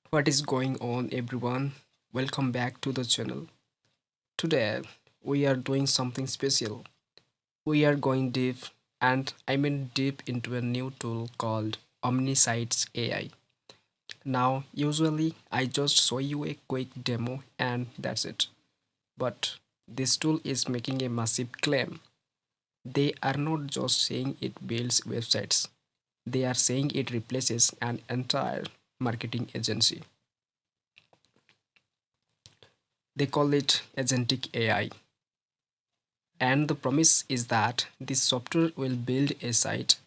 What is going on, everyone? Welcome back to the channel. Today, we are doing something special. We are going deep, and I mean deep, into a new tool called OmniSites AI. Now, usually, I just show you a quick demo and that's it. But this tool is making a massive claim. They are not just saying it builds websites, they are saying it replaces an entire marketing agency. They call it Agentic AI. And the promise is that this software will build a site,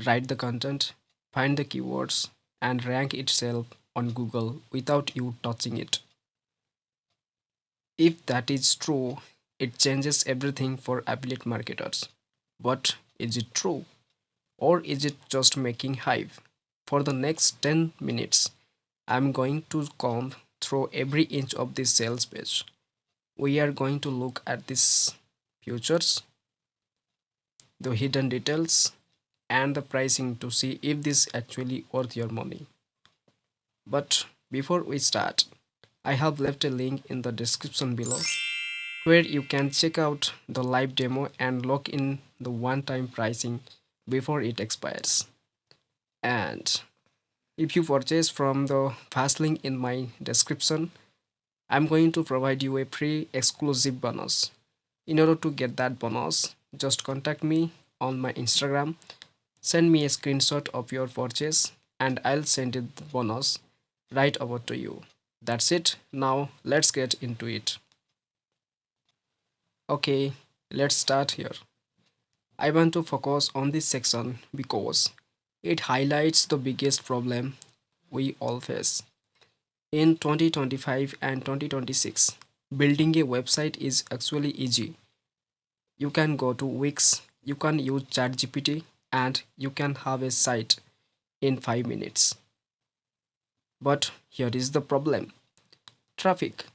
write the content, find the keywords, and rank itself on Google without you touching it. If that is true, it changes everything for affiliate marketers. But is it true? Or is it just making hype? For the next 10 minutes, I'm going to comb through every inch of this sales page. We are going to look at these futures, the hidden details, and the pricing to see if this actually worth your money. But before we start, I have left a link in the description below where you can check out the live demo and lock in the one-time pricing before it expires. And if you purchase from the fast link in my description, I'm going to provide you a free exclusive bonus. In order to get that bonus, just contact me on my Instagram. Send me a screenshot of your purchase and I'll send it the bonus right over to you. That's it. Now let's get into it. Okay, let's start here. I want to focus on this section because it highlights the biggest problem we all face. In 2025 and 2026, building a website is actually easy. You can go to Wix, you can use ChatGPT, and you can have a site in 5 minutes. But here is the problem: traffic.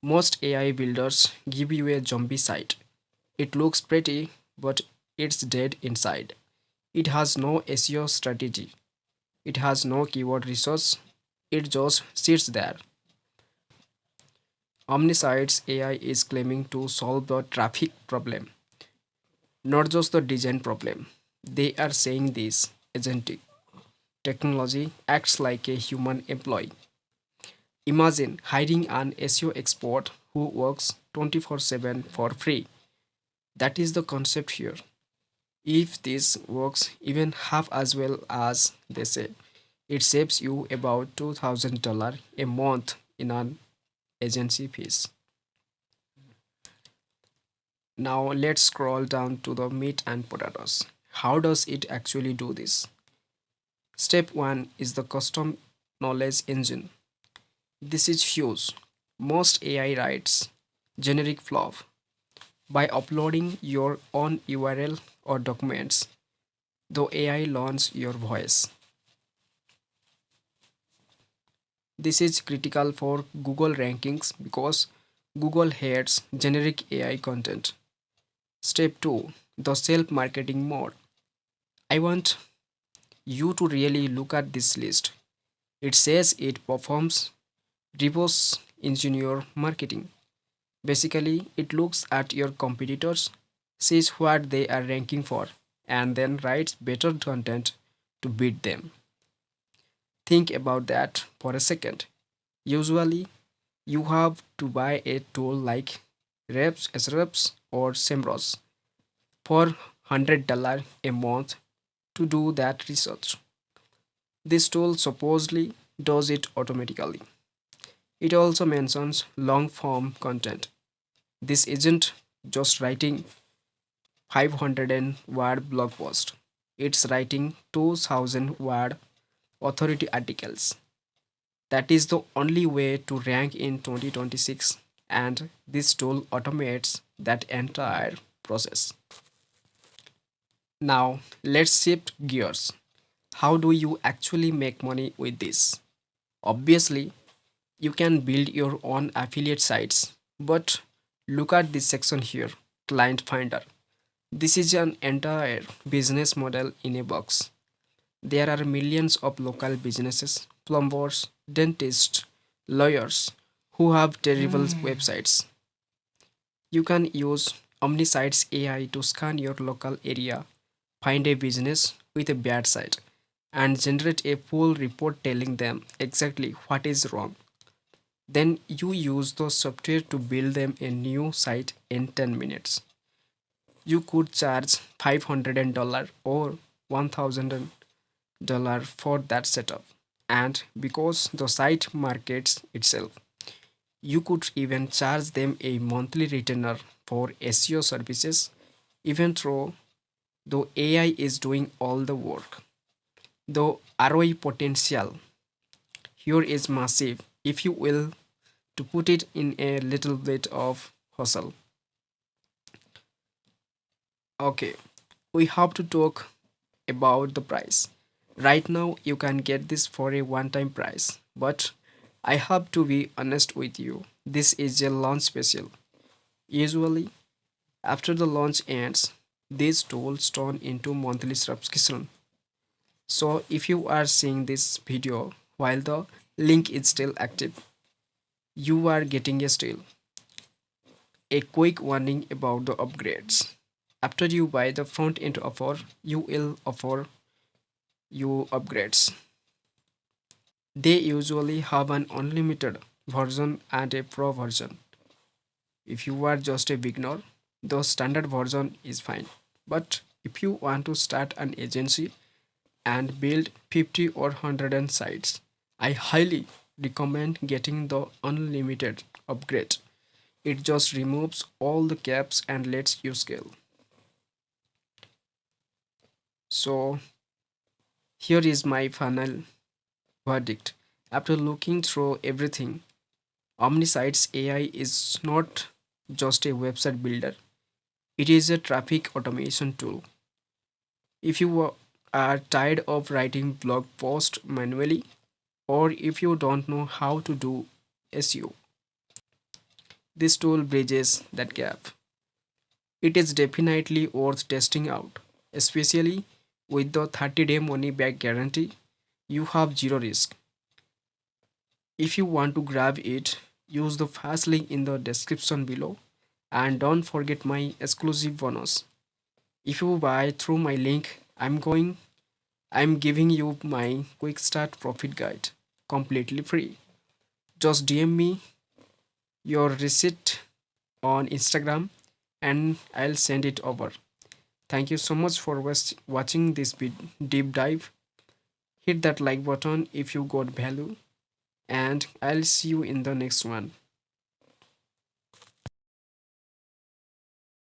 Most AI builders give you a zombie site. It looks pretty, but it's dead inside. It has no SEO strategy, it has no keyword research, it just sits there. OmniSites AI is claiming to solve the traffic problem, not just the design problem. They are saying this agentic technology acts like a human employee. Imagine hiring an SEO expert who works 24/7 for free. That is the concept here. If this works even half as well as they say, it saves you about $2,000 a month in an agency fees. Now let's scroll down to the meat and potatoes. How does it actually do this? Step 1 is the custom knowledge engine. This is huge. Most AI writes generic fluff. By uploading your own URL or documents, the AI learns your voice. This is critical for Google rankings because Google hates generic AI content. Step 2, the self marketing mode. I want you to really look at this list. It says it performs reverse engineer marketing. Basically, it looks at your competitors, sees what they are ranking for, and then writes better content to beat them. Think about that for a second. Usually, you have to buy a tool like Reps, SReps, or Semrush for $100 a month to do that research. This tool supposedly does it automatically. It also mentions long form content. This isn't just writing 500 word blog post. It's writing 2000 word authority articles. That is the only way to rank in 2026, and this tool automates that entire process. Now, let's shift gears. How do you actually make money with this? Obviously, you can build your own affiliate sites, but look at this section here, Client Finder. This is an entire business model in a box. There are millions of local businesses plumbers, dentists, lawyers who have terrible websites. You can use OmniSites AI to scan your local area, find a business with a bad site, and generate a full report telling them exactly what is wrong. Then you use the software to build them a new site in 10 minutes. You could charge $500 or $1,000 for that setup. And because the site markets itself, you could even charge them a monthly retainer for SEO services, even though AI is doing all the work. The ROI potential here is massive if you will to put it in a little bit of hustle. Okay, we have to talk about the price. Right now, you can get this for a one time price, but I have to be honest with you. This is a launch special. Usually, after the launch ends, these tools turn into monthly subscription. So, if you are seeing this video while the link is still active, you are getting a steal. A quick warning about the upgrades. After you buy the front end offer, you will offer you upgrades. They usually have an unlimited version and a pro version. If you are just a beginner, the standard version is fine. But if you want to start an agency and build 50 or 100 sites, I highly recommend getting the unlimited upgrade. It just removes all the caps and lets you scale. So, here is my final verdict. After looking through everything, OmniSites AI is not just a website builder, it is a traffic automation tool. If you are tired of writing blog posts manually, or if you don't know how to do SEO, this tool bridges that gap. It is definitely worth testing out, especially with the 30-day money back guarantee. You have zero risk. If you want to grab it, use the fast link in the description below and don't forget my exclusive bonus. If you buy through my link, I'm giving you my quick start profit guide completely free. Just DM me your receipt on Instagram and I'll send it over. Thank you so much for watching this deep dive. Hit that like button if you got value and I'll see you in the next one.